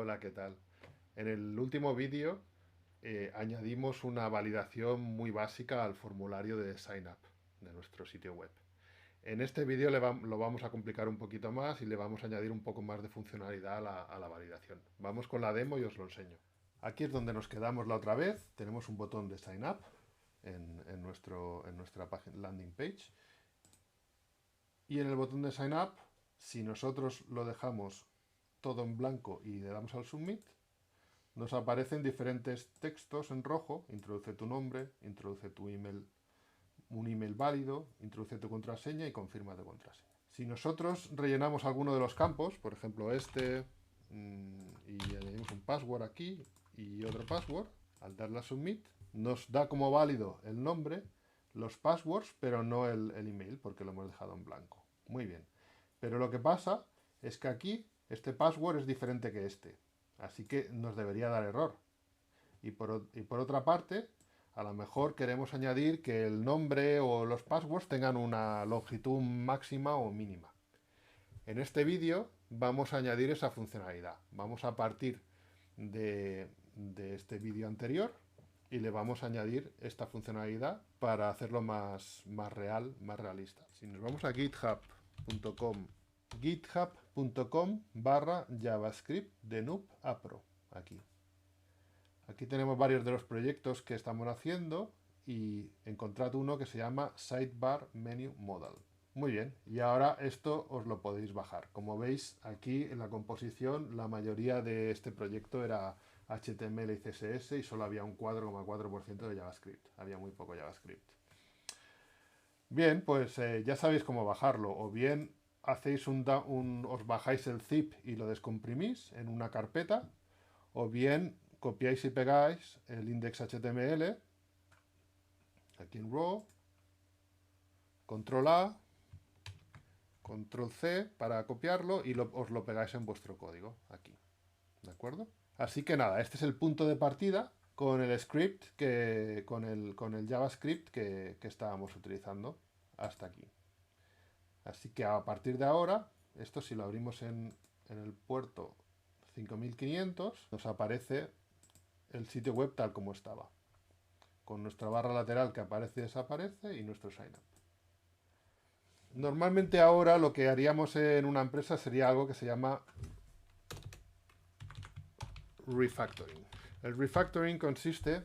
Hola, ¿qué tal? En el último vídeo añadimos una validación muy básica al formulario de Sign Up de nuestro sitio web. En este vídeo lo vamos a complicar un poquito más y le vamos a añadir un poco más de funcionalidad a la validación. Vamos con la demo y os lo enseño. Aquí es donde nos quedamos la otra vez. Tenemos un botón de Sign Up en nuestra landing page. Y en el botón de Sign Up, si nosotros lo dejamos todo en blanco y le damos al Submit, nos aparecen diferentes textos en rojo: introduce tu nombre, introduce tu email, un email válido, introduce tu contraseña y confirma tu contraseña. Si nosotros rellenamos alguno de los campos, por ejemplo y añadimos un password aquí y otro password, al darle a Submit, nos da como válido el nombre, los passwords, pero no el email, porque lo hemos dejado en blanco. Muy bien. Pero lo que pasa es que aquí este password es diferente que este. Así que nos debería dar error. Y por otra parte, a lo mejor queremos añadir que el nombre o los passwords tengan una longitud máxima o mínima. En este vídeo vamos a añadir esa funcionalidad. Vamos a partir de este vídeo anterior y le vamos a añadir esta funcionalidad para hacerlo más real, más realista. Si nos vamos a github.com/javascript de noob a pro, aquí tenemos varios de los proyectos que estamos haciendo y encontrad uno que se llama Sidebar Menu Modal. Muy bien, y ahora esto os lo podéis bajar. Como veis, aquí en la composición la mayoría de este proyecto era HTML y CSS y solo había un 4,4% de JavaScript. Había muy poco JavaScript. Bien, pues ya sabéis cómo bajarlo. O bien os bajáis el zip y lo descomprimís en una carpeta, o bien copiáis y pegáis el index HTML aquí en Raw, control A, control C para copiarlo y os lo pegáis en vuestro código aquí. ¿De acuerdo? Así que nada, este es el punto de partida con el script con el JavaScript que estábamos utilizando hasta aquí. Así que a partir de ahora, esto si lo abrimos en el puerto 5500, nos aparece el sitio web tal como estaba, con nuestra barra lateral que aparece y desaparece y nuestro sign up. Normalmente ahora lo que haríamos en una empresa sería algo que se llama refactoring. El refactoring consiste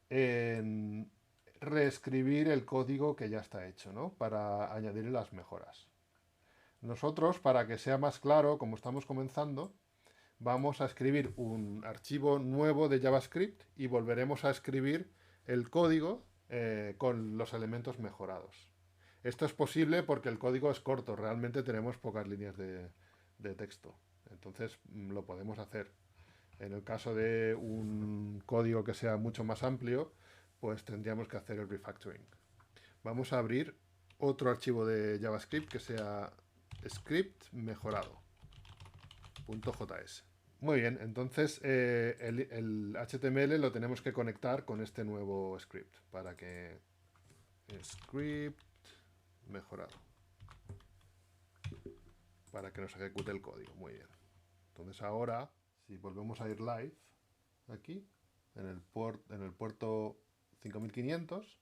en reescribir el código que ya está hecho, ¿no? Para añadir las mejoras. Nosotros, para que sea más claro, como estamos comenzando, vamos a escribir un archivo nuevo de JavaScript y volveremos a escribir el código con los elementos mejorados. Esto es posible porque el código es corto, realmente tenemos pocas líneas de texto. Entonces lo podemos hacer. En el caso de un código que sea mucho más amplio, pues tendríamos que hacer el refactoring. Vamos a abrir otro archivo de JavaScript que sea script mejorado.js. Muy bien, entonces el HTML lo tenemos que conectar con este nuevo script para que script mejorado, para que nos ejecute el código. Muy bien. Entonces ahora, si volvemos a ir live aquí en el puerto 5500,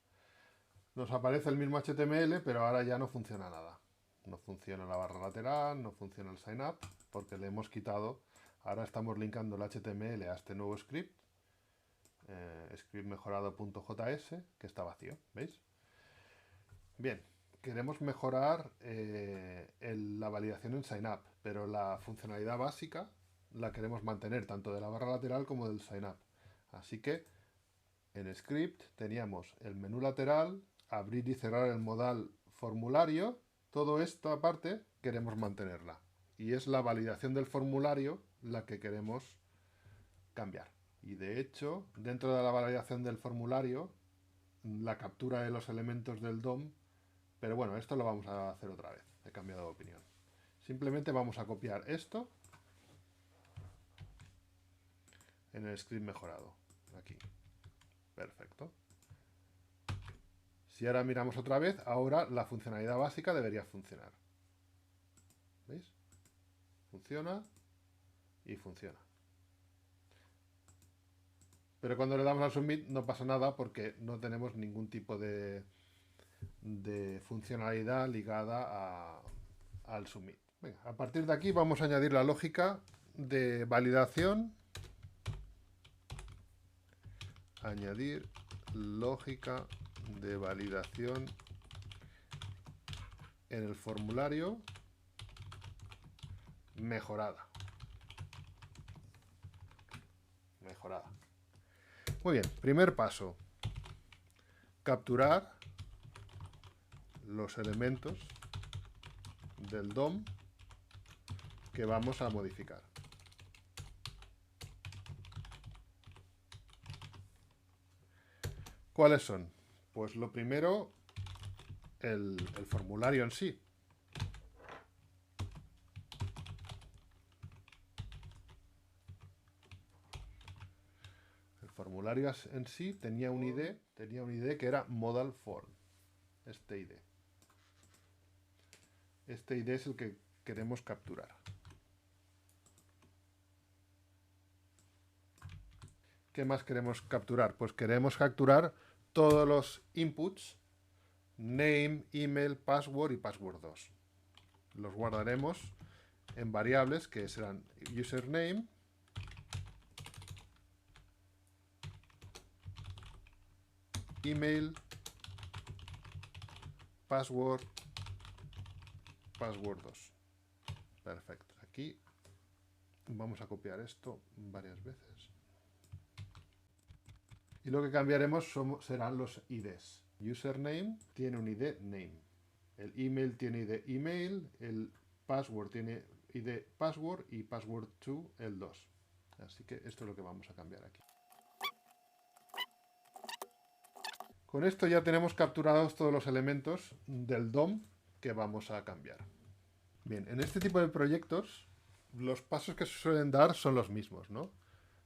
nos aparece el mismo HTML, pero ahora ya no funciona nada. No funciona la barra lateral, no funciona el sign up, porque le hemos quitado. Ahora estamos linkando el HTML a este nuevo script, script mejorado.js, que está vacío, ¿veis? Bien, queremos mejorar la validación en sign up, pero la funcionalidad básica la queremos mantener tanto de la barra lateral como del sign up. Así que en script teníamos el menú lateral, abrir y cerrar el modal formulario. Todo esto aparte queremos mantenerla. Y es la validación del formulario la que queremos cambiar. Y de hecho, dentro de la validación del formulario, la captura de los elementos del DOM, pero bueno, esto lo vamos a hacer otra vez. He cambiado de opinión. Simplemente vamos a copiar esto en el script mejorado. Aquí. Perfecto. Si ahora miramos otra vez, ahora la funcionalidad básica debería funcionar. ¿Veis? Funciona y funciona. Pero cuando le damos al submit no pasa nada porque no tenemos ningún tipo de funcionalidad ligada al submit. Venga, a partir de aquí vamos a añadir la lógica de validación. Añadir lógica de validación en el formulario mejorada. Muy bien, primer paso. Capturar los elementos del DOM que vamos a modificar. ¿Cuáles son? Pues lo primero, el formulario en sí. El formulario en sí tenía un ID que era modal form. Este ID. Este ID es el que queremos capturar. ¿Qué más queremos capturar? Pues queremos capturar todos los inputs, name, email, password y password 2. Los guardaremos en variables que serán username, email, password, password 2. Perfecto. Aquí vamos a copiar esto varias veces. Y lo que cambiaremos serán los IDs. Username tiene un ID name. El email tiene ID email. El password tiene ID password y password 2 el 2. Así que esto es lo que vamos a cambiar aquí. Con esto ya tenemos capturados todos los elementos del DOM que vamos a cambiar. Bien, en este tipo de proyectos los pasos que se suelen dar son los mismos, ¿no?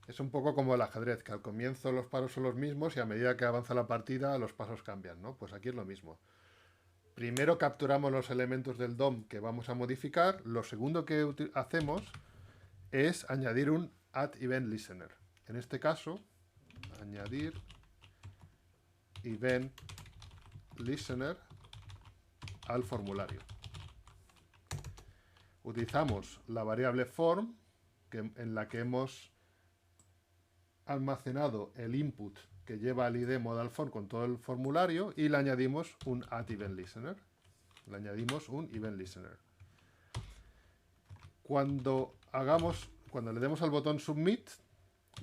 Es un poco como el ajedrez, que al comienzo los pasos son los mismos y a medida que avanza la partida los pasos cambian, ¿no? Pues aquí es lo mismo. Primero capturamos los elementos del DOM que vamos a modificar. Lo segundo que hacemos es añadir un add event listener. En este caso, añadir event listener al formulario. Utilizamos la variable form en la que hemos almacenado el input que lleva el ID modal form con todo el formulario y le añadimos un add event listener. Le añadimos un event listener. Cuando le demos al botón submit,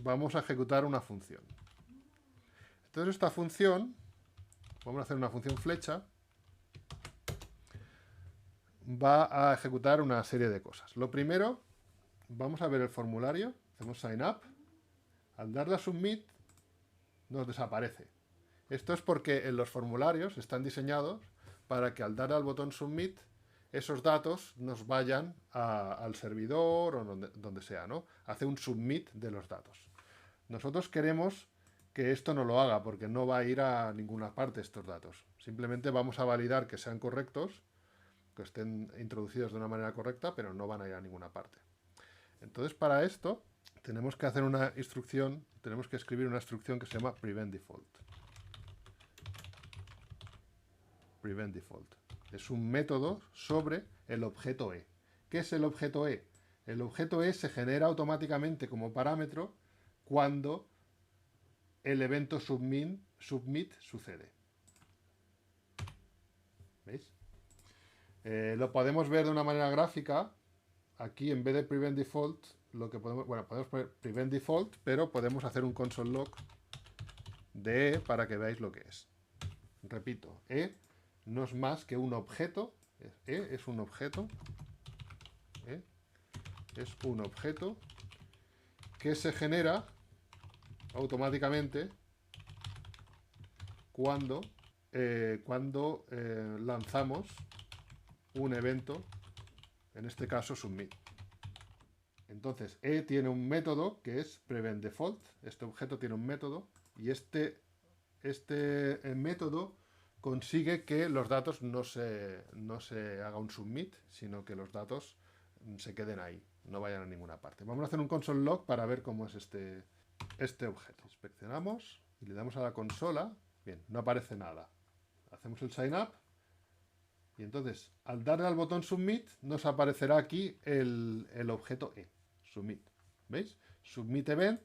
vamos a ejecutar una función. Entonces esta función, vamos a hacer una función flecha, va a ejecutar una serie de cosas. Lo primero, vamos a ver el formulario, hacemos sign up. Al darle a submit, nos desaparece. Esto es porque en los formularios están diseñados para que al dar al botón submit, esos datos nos vayan al servidor o donde sea, ¿no? Hace un submit de los datos. Nosotros queremos que esto no lo haga porque no va a ir a ninguna parte estos datos. Simplemente vamos a validar que sean correctos, que estén introducidos de una manera correcta, pero no van a ir a ninguna parte. Entonces, para esto tenemos que hacer una instrucción, tenemos que escribir una instrucción que se llama prevent default. Prevent default. Es un método sobre el objeto E. ¿Qué es el objeto E? El objeto E se genera automáticamente como parámetro cuando el evento submit sucede. ¿Veis? Lo podemos ver de una manera gráfica. Aquí en vez de prevent default, lo que podemos poner prevent default, pero podemos hacer un console log de E para que veáis lo que es. Repito, E no es más que un objeto. E es un objeto. E es un objeto que se genera automáticamente cuando lanzamos un evento, en este caso submit. Entonces, E tiene un método que es prevent default. Este objeto tiene un método y este método consigue que los datos no se haga un submit, sino que los datos se queden ahí, no vayan a ninguna parte. Vamos a hacer un console log para ver cómo es este este objeto. Inspeccionamos y le damos a la consola. Bien, no aparece nada. Hacemos el sign up. Y entonces, al darle al botón Submit, nos aparecerá aquí el objeto E. Submit. ¿Veis? Submit Event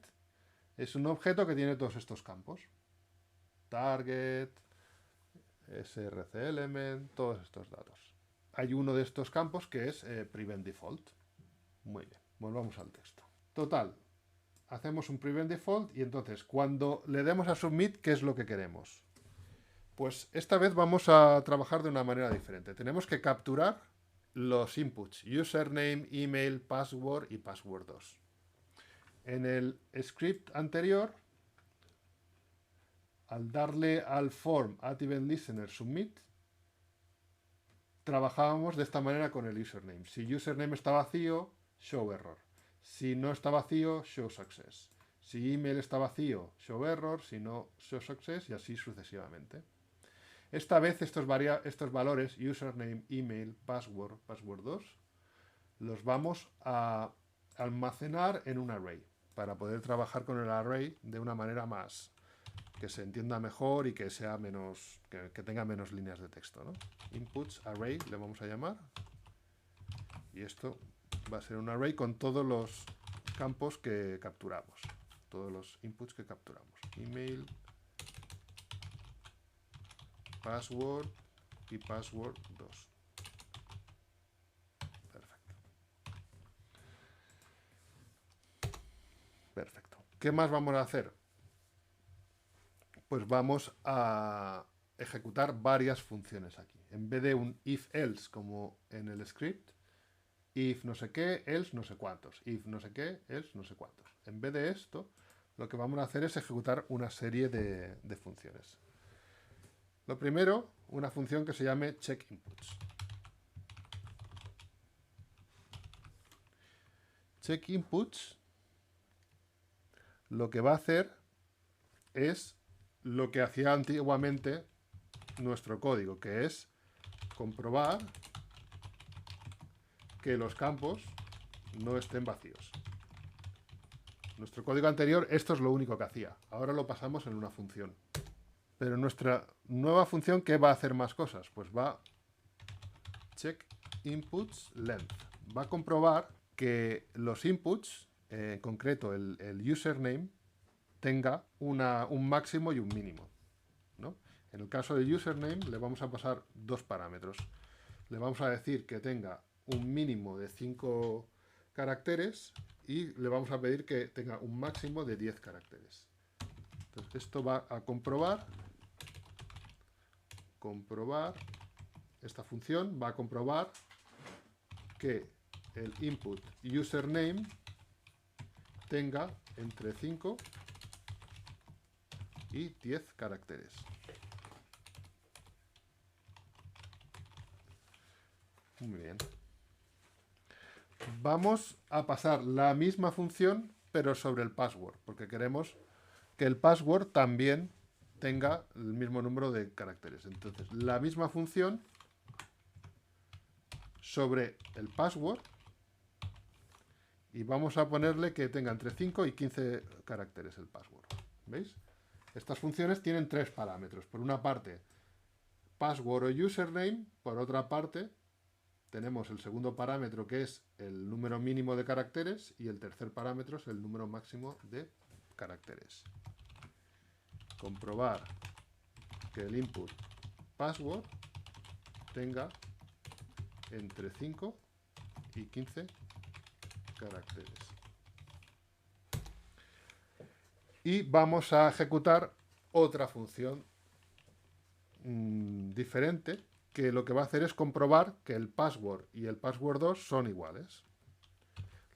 es un objeto que tiene todos estos campos. Target, src element, todos estos datos. Hay uno de estos campos que es Prevent Default. Muy bien, volvamos al texto. Total, hacemos un Prevent Default y entonces cuando le demos a Submit, ¿qué es lo que queremos? Pues esta vez vamos a trabajar de una manera diferente. Tenemos que capturar los inputs, username, email, password y password 2. En el script anterior, al darle al form @eventListener submit, trabajábamos de esta manera con el username. Si username está vacío, show error. Si no está vacío, show success. Si email está vacío, show error. Si no, show success y así sucesivamente. Esta vez estos valores, username, email, password, password 2, los vamos a almacenar en un array para poder trabajar con el array de una manera más que se entienda mejor y que sea menos que tenga menos líneas de texto, ¿no? Inputs array le vamos a llamar y esto va a ser un array con todos los campos que capturamos, todos los inputs que capturamos. Email, password y password 2. Perfecto. Perfecto. ¿Qué más vamos a hacer? Pues vamos a ejecutar varias funciones aquí. En vez de un if-else como en el script, if no sé qué, else no sé cuántos, if no sé qué, else no sé cuántos. En vez de esto, lo que vamos a hacer es ejecutar una serie de funciones. Lo primero, una función que se llame checkInputs. CheckInputs lo que va a hacer es lo que hacía antiguamente nuestro código, que es comprobar que los campos no estén vacíos. Nuestro código anterior esto es lo único que hacía. Ahora lo pasamos en una función. Pero nuestra nueva función, ¿qué va a hacer más cosas? Pues va check inputs length. Va a comprobar que los inputs, en concreto el username, tenga un máximo y un mínimo, ¿no? En el caso del username le vamos a pasar dos parámetros. Le vamos a decir que tenga un mínimo de 5 caracteres y le vamos a pedir que tenga un máximo de 10 caracteres. Entonces esto va a comprobar, esta función va a comprobar que el input username tenga entre 5 y 10 caracteres. Muy bien. Vamos a pasar la misma función, pero sobre el password, porque queremos que el password también tenga el mismo número de caracteres. Entonces, la misma función sobre el password y vamos a ponerle que tenga entre 5 y 15 caracteres el password. ¿Veis? Estas funciones tienen tres parámetros. Por una parte, password o username. Por otra parte, tenemos el segundo parámetro que es el número mínimo de caracteres y el tercer parámetro es el número máximo de caracteres. Comprobar que el input password tenga entre 5 y 15 caracteres. Y vamos a ejecutar otra función diferente que lo que va a hacer es comprobar que el password y el password 2 son iguales.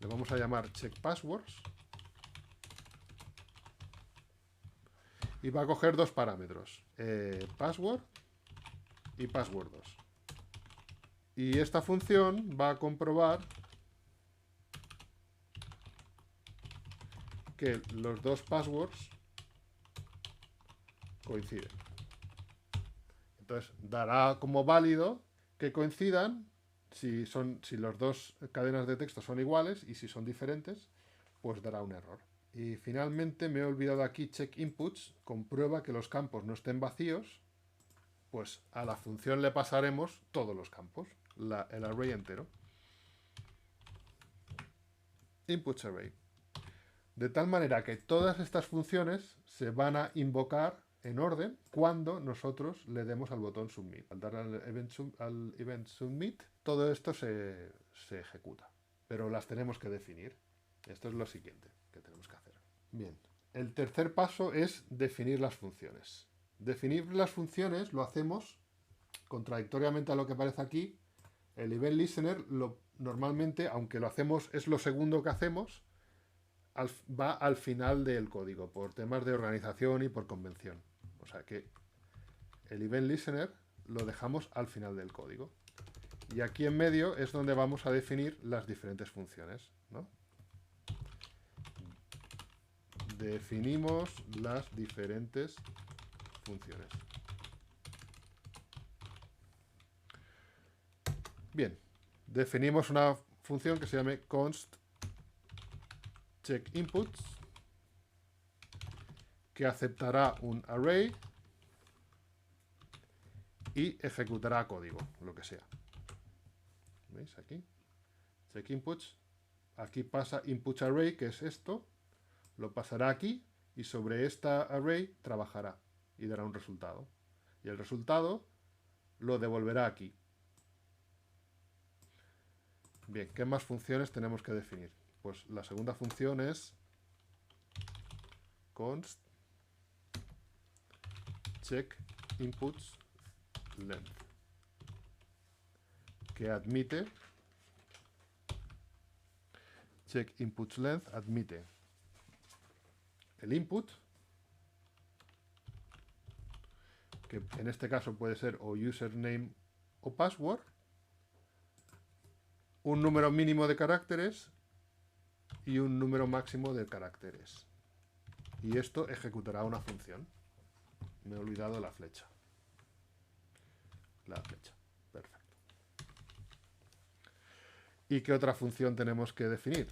Le vamos a llamar checkPasswords y va a coger dos parámetros, password y password 2. Y esta función va a comprobar que los dos passwords coinciden. Entonces dará como válido que coincidan si las dos cadenas de texto son iguales y si son diferentes, pues dará un error. Y finalmente me he olvidado aquí check inputs, comprueba que los campos no estén vacíos, pues a la función le pasaremos todos los campos, el array entero. Inputs array. De tal manera que todas estas funciones se van a invocar en orden cuando nosotros le demos al botón submit. Al dar al event submit, todo esto se ejecuta. Pero las tenemos que definir. Esto es lo siguiente que tenemos que hacer. Bien, el tercer paso es definir las funciones. Definir las funciones lo hacemos contradictoriamente a lo que aparece aquí. El event listener normalmente, aunque lo hacemos, es lo segundo que hacemos, va al final del código, por temas de organización y por convención. O sea que el event listener lo dejamos al final del código. Y aquí en medio es donde vamos a definir las diferentes funciones, ¿no? Definimos las diferentes funciones. Bien, definimos una función que se llame const check inputs, que aceptará un array y ejecutará código, lo que sea. ¿Veis aquí? Check inputs. Aquí pasa inputs array, que es esto. Lo pasará aquí y sobre esta array trabajará y dará un resultado. Y el resultado lo devolverá aquí. Bien, ¿qué más funciones tenemos que definir? Pues la segunda función es const check inputs length, que admite check inputs length admite el input, que en este caso puede ser o username o password, un número mínimo de caracteres y un número máximo de caracteres. Y esto ejecutará una función. Me he olvidado la flecha. La flecha. Perfecto. ¿Y qué otra función tenemos que definir?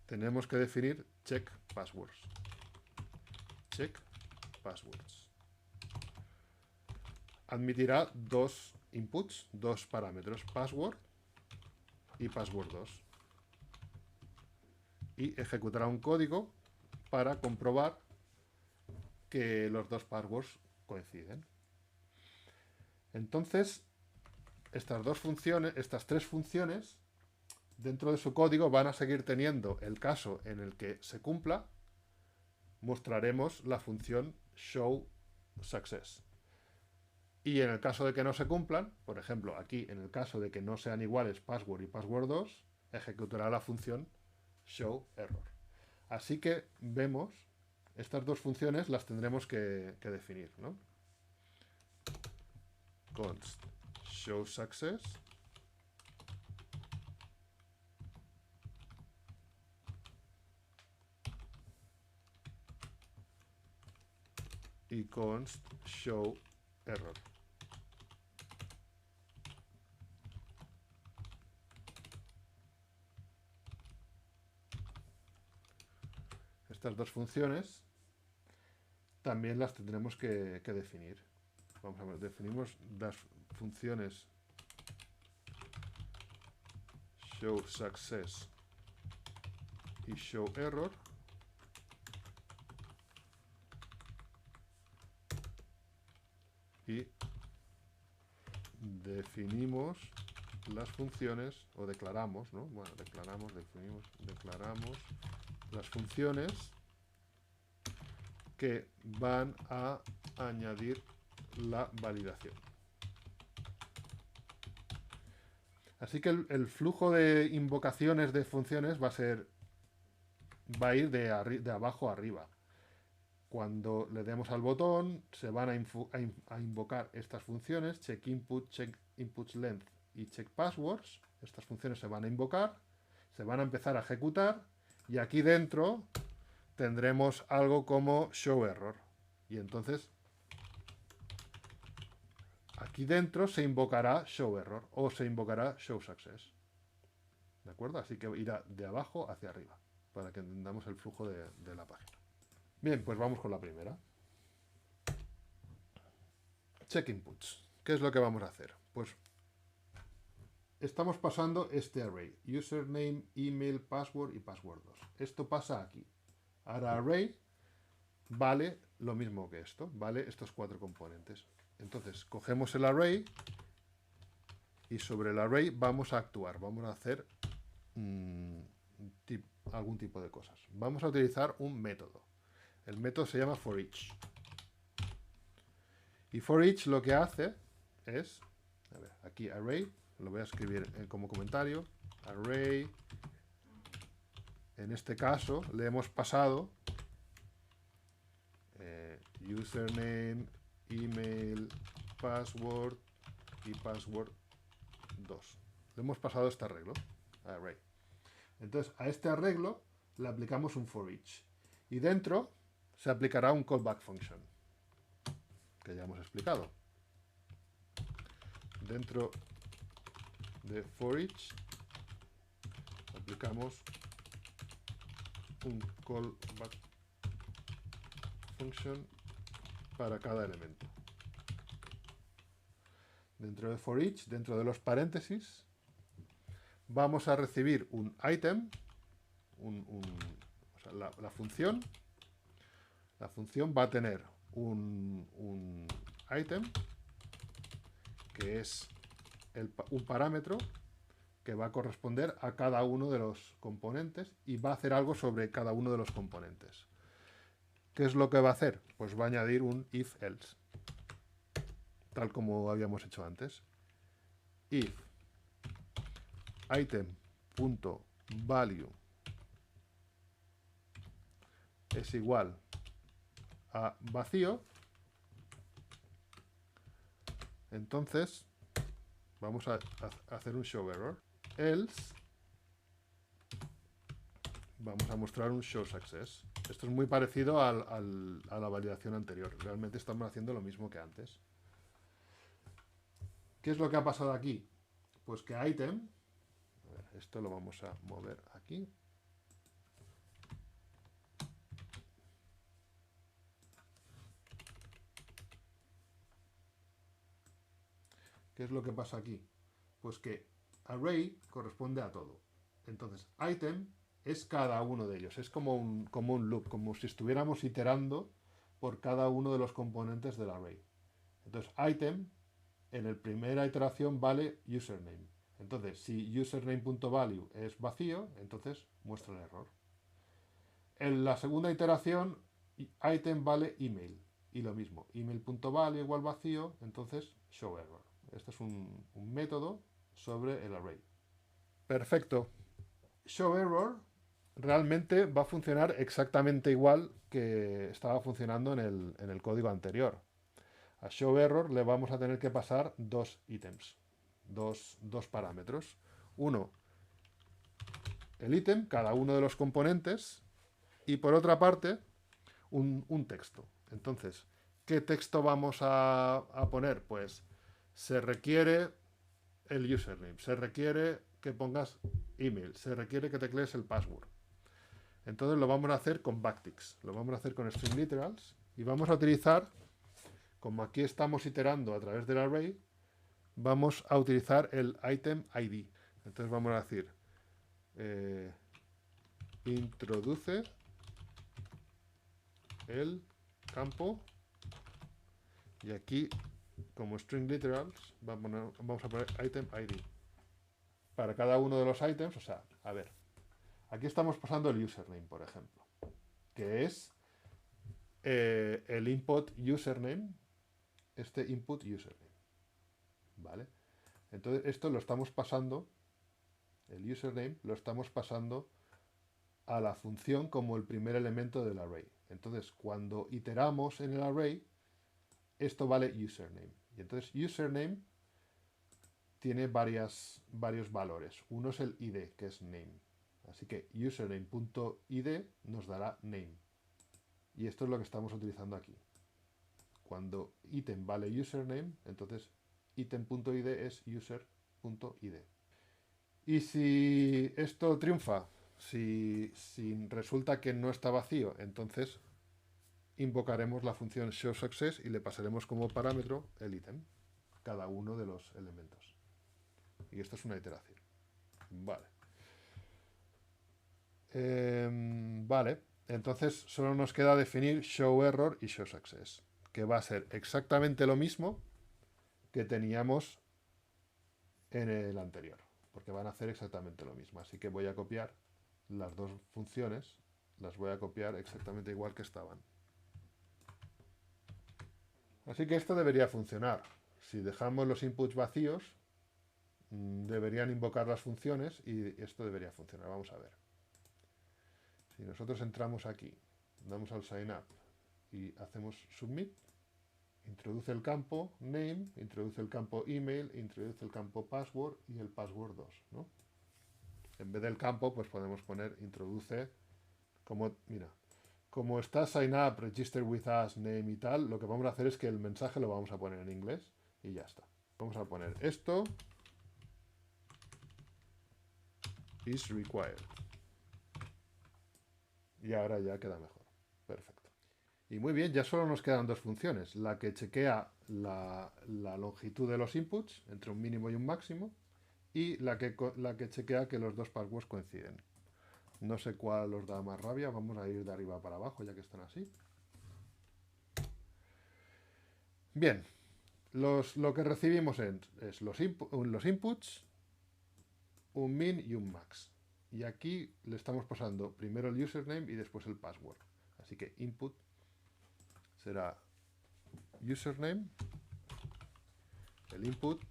Tenemos que definir check passwords. Check passwords. Admitirá dos inputs, dos parámetros, password y password 2. Y ejecutará un código para comprobar que los dos passwords coinciden. Entonces, estas tres funciones, dentro de su código van a seguir teniendo el caso en el que se cumpla. Mostraremos la función show success. Y en el caso de que no se cumplan, por ejemplo, aquí en el caso de que no sean iguales password y password 2, ejecutará la función show error. Así que vemos, estas dos funciones las tendremos que definir, ¿no? Const show success y const show error. Estas dos funciones también las tendremos que definir. Vamos a ver, definimos las funciones show success y show error. Y definimos las funciones, o declaramos, ¿no? Bueno, declaramos las funciones que van a añadir la validación. Así que el flujo de invocaciones de funciones va a ir de abajo a arriba. Cuando le demos al botón, se van a invocar estas funciones, check input, check inputs length y check passwords. Estas funciones se van a invocar, se van a empezar a ejecutar, y aquí dentro tendremos algo como show error. Y entonces aquí dentro se invocará show error o se invocará show success. ¿De acuerdo? Así que irá de abajo hacia arriba. para que entendamos el flujo de la página. Bien, pues vamos con la primera. Check inputs. ¿Qué es lo que vamos a hacer? Pues estamos pasando este array, username, email, password y password 2. Esto pasa aquí. Ahora array vale lo mismo que esto, vale estos 4 componentes. Entonces cogemos el array y sobre el array vamos a actuar, vamos a hacer algún tipo de cosas. Vamos a utilizar un método. El método se llama forEach. Y forEach lo que hace es, a ver, aquí array, lo voy a escribir como comentario, array, en este caso le hemos pasado username, email, password y password 2. Le hemos pasado este arreglo, array. Entonces a este arreglo le aplicamos un forEach y dentro se aplicará un callback function que ya hemos explicado. Dentro de forEach aplicamos un callback function para cada elemento. Dentro de forEach, dentro de los paréntesis, vamos a recibir un item, o sea, la función. La función va a tener un item que es un parámetro que va a corresponder a cada uno de los componentes y va a hacer algo sobre cada uno de los componentes. ¿Qué es lo que va a hacer? Pues va a añadir un if-else, tal como habíamos hecho antes. If item.value es igual a vacío, entonces vamos a hacer un show error. Else vamos a mostrar un show success. Esto es muy parecido a la validación anterior. Realmente estamos haciendo lo mismo que antes. ¿Qué es lo que ha pasado aquí? Pues que item, a ver, esto lo vamos a mover aquí. ¿Qué es lo que pasa aquí? Pues que array corresponde a todo. Entonces, item es cada uno de ellos. Es como un loop, como si estuviéramos iterando por cada uno de los componentes del array. Entonces, item, en la primera iteración vale username. Entonces, si username.value es vacío, entonces muestra el error. En la segunda iteración, item vale email. Y lo mismo, email.value igual vacío, entonces show error. Este es un método sobre el array. Perfecto. Show error realmente va a funcionar exactamente igual que estaba funcionando en el código anterior. A show error le vamos a tener que pasar dos ítems, dos parámetros. Uno, el ítem, cada uno de los componentes, y por otra parte, un texto. Entonces, ¿qué texto vamos a poner? Pues se requiere el username, se requiere que pongas email, se requiere que teclees el password. Entonces lo vamos a hacer con backticks, lo vamos a hacer con string literals y vamos a utilizar, como aquí estamos iterando a través del array, vamos a utilizar el item ID. Entonces vamos a decir introduce el campo y aquí como string literals vamos a poner item ID para cada uno de los items. O sea, a ver, aquí estamos pasando el username, por ejemplo, que es el input username, este input username, ¿vale? Entonces esto lo estamos pasando, el username lo estamos pasando a la función como el primer elemento del array. Entonces cuando iteramos en el array, esto vale username. Y entonces username tiene varios valores. Uno es el id, que es name. Así que username.id nos dará name. Y esto es lo que estamos utilizando aquí. Cuando item vale username, entonces item.id es user.id. Y si esto triunfa, Si resulta que no está vacío, entonces invocaremos la función showSuccess y le pasaremos como parámetro el ítem, cada uno de los elementos. Y esto es una iteración. Vale. Vale. Entonces solo nos queda definir showError y showSuccess, que va a ser exactamente lo mismo que teníamos en el anterior, porque van a hacer exactamente lo mismo. Así que voy a copiar las dos funciones, las voy a copiar exactamente igual que estaban. Así que esto debería funcionar. Si dejamos los inputs vacíos, deberían invocar las funciones y esto debería funcionar. Vamos a ver. Si nosotros entramos aquí, damos al sign up y hacemos submit, introduce el campo name, introduce el campo email, introduce el campo password y el password 2, ¿no? En vez del campo, pues podemos poner introduce como, mira, como está sign up, register with us, name y tal, lo que vamos a hacer es que el mensaje lo vamos a poner en inglés y ya está. Vamos a poner esto is required. Y ahora ya queda mejor. Perfecto. Y muy bien, ya solo nos quedan dos funciones. La que chequea la longitud de los inputs entre un mínimo y un máximo y la que chequea que los dos passwords coinciden. No sé cuál os da más rabia. Vamos a ir de arriba para abajo ya que están así. Bien, lo que recibimos es los inputs, un min y un max. Y aquí le estamos pasando primero el username y después el password. Así que input será username, el input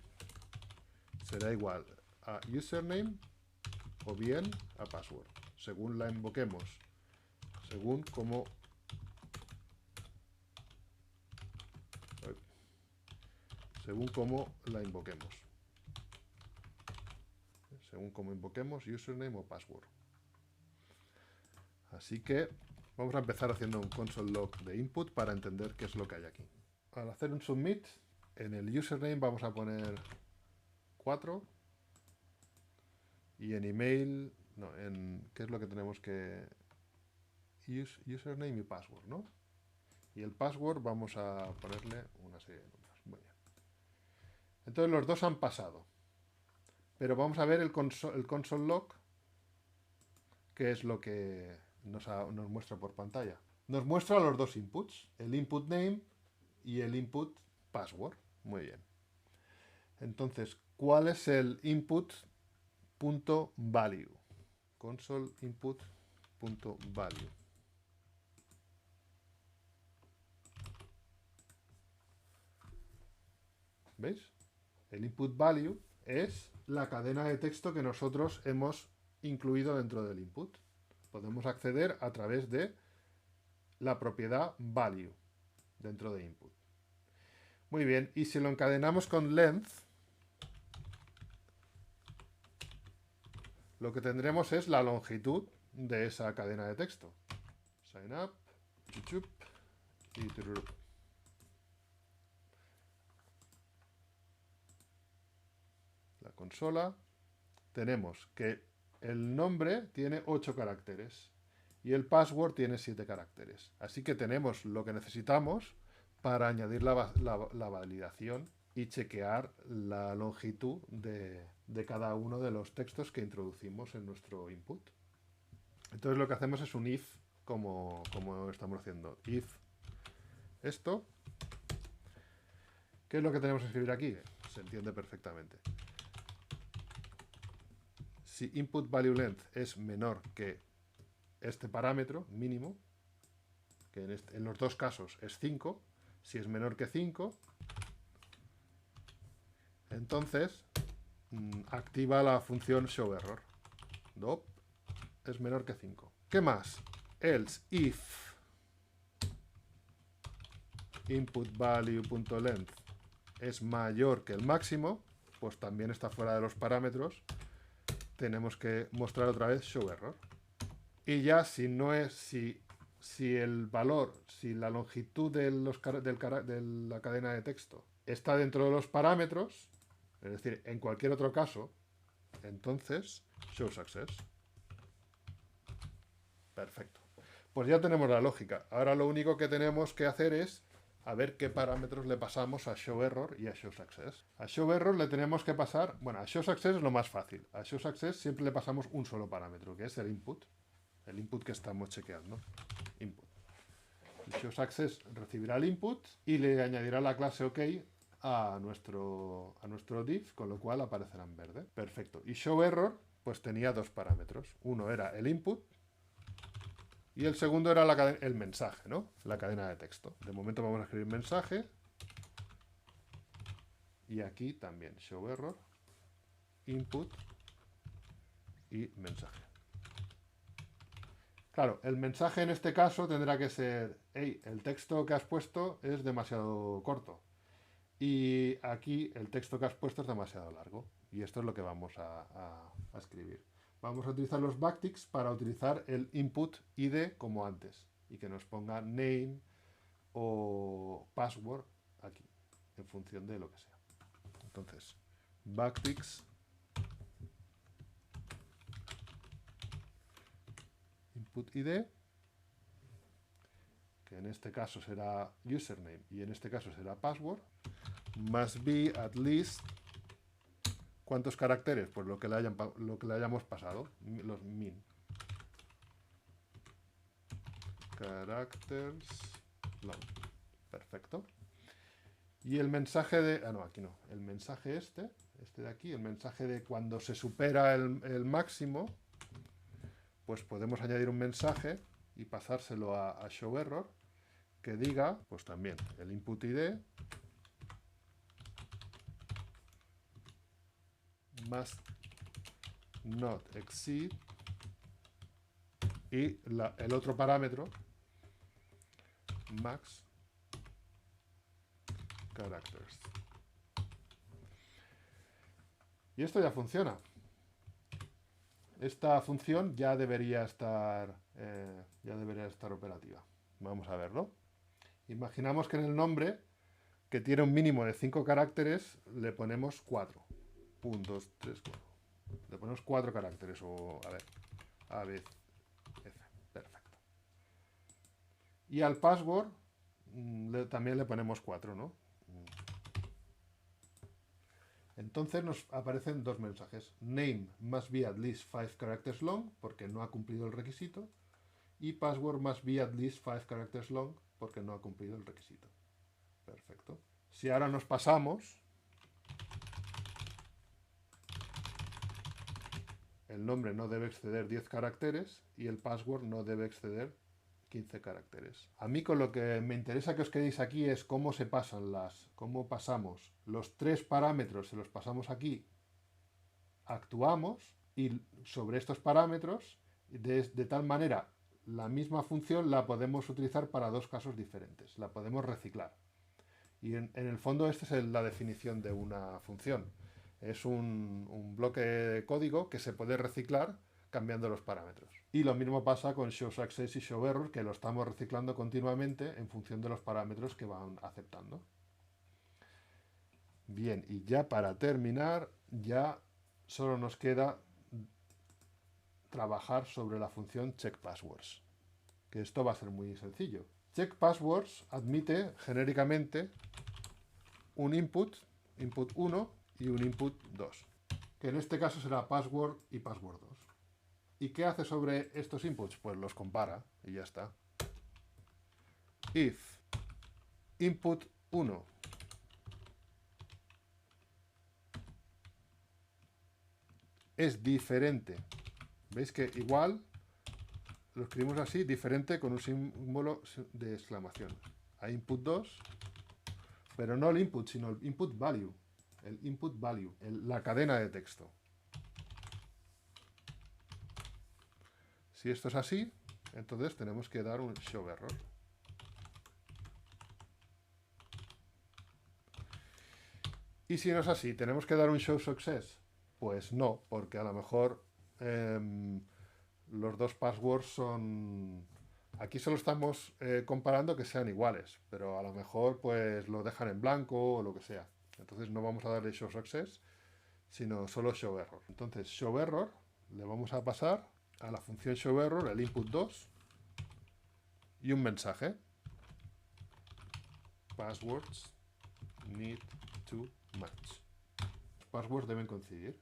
será igual a username o bien a password, según la invoquemos, según cómo la invoquemos. Según cómo invoquemos username o password. Así que vamos a empezar haciendo un console log de input para entender qué es lo que hay aquí. Al hacer un submit, en el username vamos a poner 4 y en email, no, ¿qué es lo que tenemos que...? Username y password, ¿no? Y el password vamos a ponerle una serie de números. Muy bien. Entonces los dos han pasado. Pero vamos a ver el console log, que es lo que nos muestra por pantalla. Nos muestra los dos inputs, el input name y el input password. Muy bien. Entonces, ¿cuál es el input.value? Console input.value. ¿Veis? El input value es la cadena de texto que nosotros hemos incluido dentro del input. Podemos acceder a través de la propiedad value dentro de input. Muy bien, y si lo encadenamos con length, lo que tendremos es la longitud de esa cadena de texto. Sign up, chuchup, y tururup. La consola, tenemos que el nombre tiene 8 caracteres y el password tiene 7 caracteres. Así que tenemos lo que necesitamos para añadir la validación y chequear la longitud de cada uno de los textos que introducimos en nuestro input. Entonces lo que hacemos es un if, como estamos haciendo. If esto, ¿qué es lo que tenemos que escribir aquí? Se entiende perfectamente. Si input value length es menor que este parámetro mínimo, que en los dos casos es 5, si es menor que 5, entonces activa la función showError. Dop es menor que 5. ¿Qué más? Else if input value.length es mayor que el máximo, pues también está fuera de los parámetros. Tenemos que mostrar otra vez showError. Y ya si no es, si el valor, si la longitud de la cadena de texto está dentro de los parámetros, es decir, en cualquier otro caso, entonces showSuccess. Perfecto. Pues ya tenemos la lógica. Ahora lo único que tenemos que hacer es a ver qué parámetros le pasamos a showError y a showSuccess. A showError le tenemos que pasar, bueno, a showSuccess es lo más fácil. A showSuccess siempre le pasamos un solo parámetro, que es el input que estamos chequeando. Input. Y showSuccess recibirá el input y le añadirá la clase OK a nuestro div, con lo cual aparecerá en verde. Perfecto. Y showError pues tenía dos parámetros. Uno era el input y el segundo era el mensaje, ¿no? La cadena de texto. De momento vamos a escribir mensaje. Y aquí también showError, input y mensaje. Claro, el mensaje en este caso tendrá que ser, hey, el texto que has puesto es demasiado corto. Y aquí el texto que has puesto es demasiado largo. Y esto es lo que vamos a escribir. Vamos a utilizar los backticks para utilizar el input ID como antes. Y que nos ponga name o password aquí, en función de lo que sea. Entonces, backticks input ID, que en este caso será username y en este caso será password, must be at least, ¿cuántos caracteres? Pues lo que le hayamos pasado, los min. Characters long. Perfecto. Y el mensaje de... Ah, no, aquí no. El mensaje este de aquí, el mensaje de cuando se supera el máximo, pues podemos añadir un mensaje y pasárselo a showError que diga, pues también, el input ID must not exceed y el otro parámetro max characters. Y esto ya funciona. Esta función ya debería estar operativa. Vamos a verlo. Imaginamos que en el nombre, que tiene un mínimo de 5 caracteres, le ponemos 4. 1, 2, 3, 4. Le ponemos 4 caracteres o, a ver, A, B, F. Perfecto. Y al password también le ponemos 4, ¿no? Entonces nos aparecen dos mensajes. Name must be at least 5 characters long, porque no ha cumplido el requisito. Y password must be at least 5 characters long, porque no ha cumplido el requisito. Perfecto. Si ahora nos pasamos, el nombre no debe exceder 10 caracteres y el password no debe exceder 15 caracteres. A mí con lo que me interesa que os quedéis aquí es cómo cómo pasamos los tres parámetros, se los pasamos aquí, actuamos y sobre estos parámetros, de tal manera, la misma función la podemos utilizar para dos casos diferentes, la podemos reciclar. Y en el fondo esta es la definición de una función. Es un bloque de código que se puede reciclar cambiando los parámetros. Y lo mismo pasa con showSuccess y showError, que lo estamos reciclando continuamente en función de los parámetros que van aceptando. Bien, y ya para terminar, ya solo nos queda trabajar sobre la función checkPasswords, que esto va a ser muy sencillo. CheckPasswords admite genéricamente un input 1 y un input 2, que en este caso será password y password 2. ¿Y qué hace sobre estos inputs? Pues los compara y ya está. If input 1 es diferente, veis que igual lo escribimos así, diferente con un símbolo de exclamación. A input 2, pero no el input, sino el input value. El input value, la cadena de texto. Si esto es así, entonces tenemos que dar un showError. Y si no es así, ¿tenemos que dar un showSuccess? Pues no, porque a lo mejor los dos passwords son... Aquí solo estamos comparando que sean iguales, pero a lo mejor pues lo dejan en blanco o lo que sea. Entonces no vamos a darle showSuccess, sino solo showError. Entonces showError le vamos a pasar a la función showError el input 2 y un mensaje. Passwords need to match. Los passwords deben coincidir.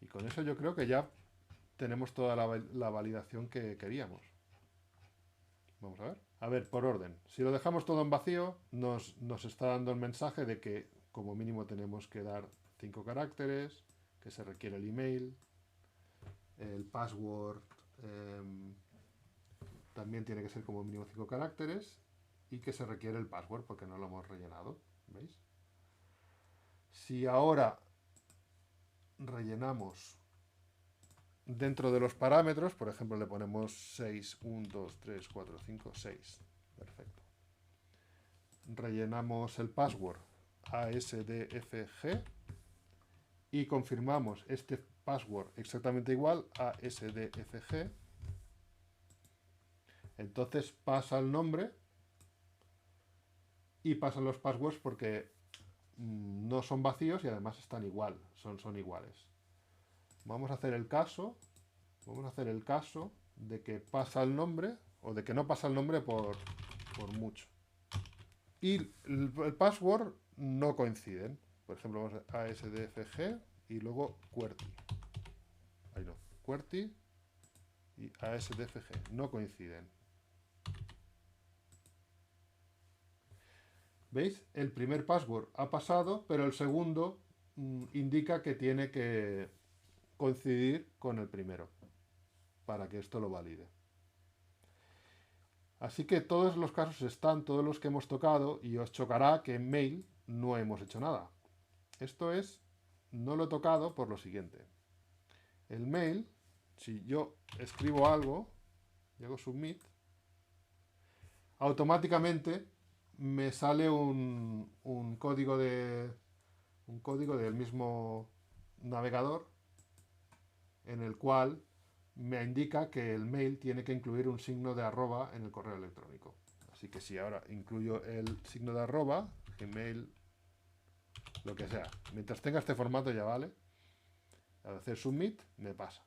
Y con eso yo creo que ya tenemos toda la validación que queríamos. Vamos a ver. A ver, por orden. Si lo dejamos todo en vacío, nos está dando el mensaje de que como mínimo tenemos que dar 5 caracteres, que se requiere el email, el password también tiene que ser como mínimo 5 caracteres y que se requiere el password porque no lo hemos rellenado. ¿Veis? Si ahora rellenamos dentro de los parámetros, por ejemplo, le ponemos 6, 1, 2, 3, 4, 5, 6. Perfecto. Rellenamos el password ASDFG y confirmamos este password exactamente igual a ASDFG. Entonces pasa el nombre y pasan los passwords porque no son vacíos y además están igual, son iguales. Vamos a hacer el caso de que pasa el nombre o de que no pasa el nombre por mucho. Y el password no coinciden. Por ejemplo, vamos a ASDFG y luego QWERTY. Ahí no, QWERTY y ASDFG no coinciden. ¿Veis? El primer password ha pasado, pero el segundo indica que tiene que coincidir con el primero para que esto lo valide. Así que todos los casos están, todos los que hemos tocado, y os chocará que en mail no hemos hecho nada. Esto es, no lo he tocado por lo siguiente. El mail, si yo escribo algo y hago submit, automáticamente me sale un código del mismo navegador en el cual me indica que el mail tiene que incluir un signo de arroba en el correo electrónico. Así que si ahora incluyo el signo de arroba, Gmail, lo que sea, mientras tenga este formato ya vale. Al hacer submit me pasa.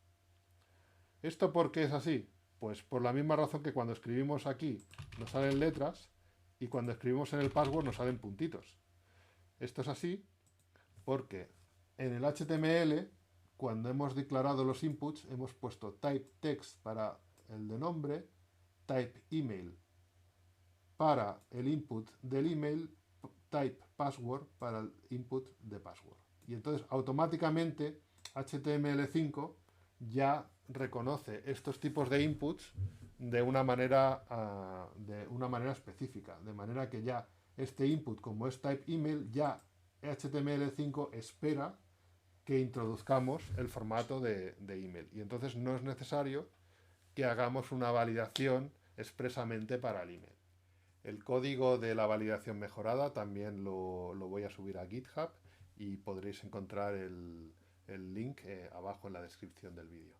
¿Esto por qué es así? Pues por la misma razón que cuando escribimos aquí nos salen letras y cuando escribimos en el password nos salen puntitos. Esto es así porque en el HTML, cuando hemos declarado los inputs, hemos puesto type text para el de nombre, type email para el input del email, type password para el input de password. Y entonces automáticamente HTML5 ya reconoce estos tipos de inputs de una manera específica, de manera que ya este input, como es type email, ya HTML5 espera que introduzcamos el formato de email. Y entonces no es necesario que hagamos una validación expresamente para el email. El código de la validación mejorada también lo voy a subir a GitHub y podréis encontrar el link abajo en la descripción del vídeo.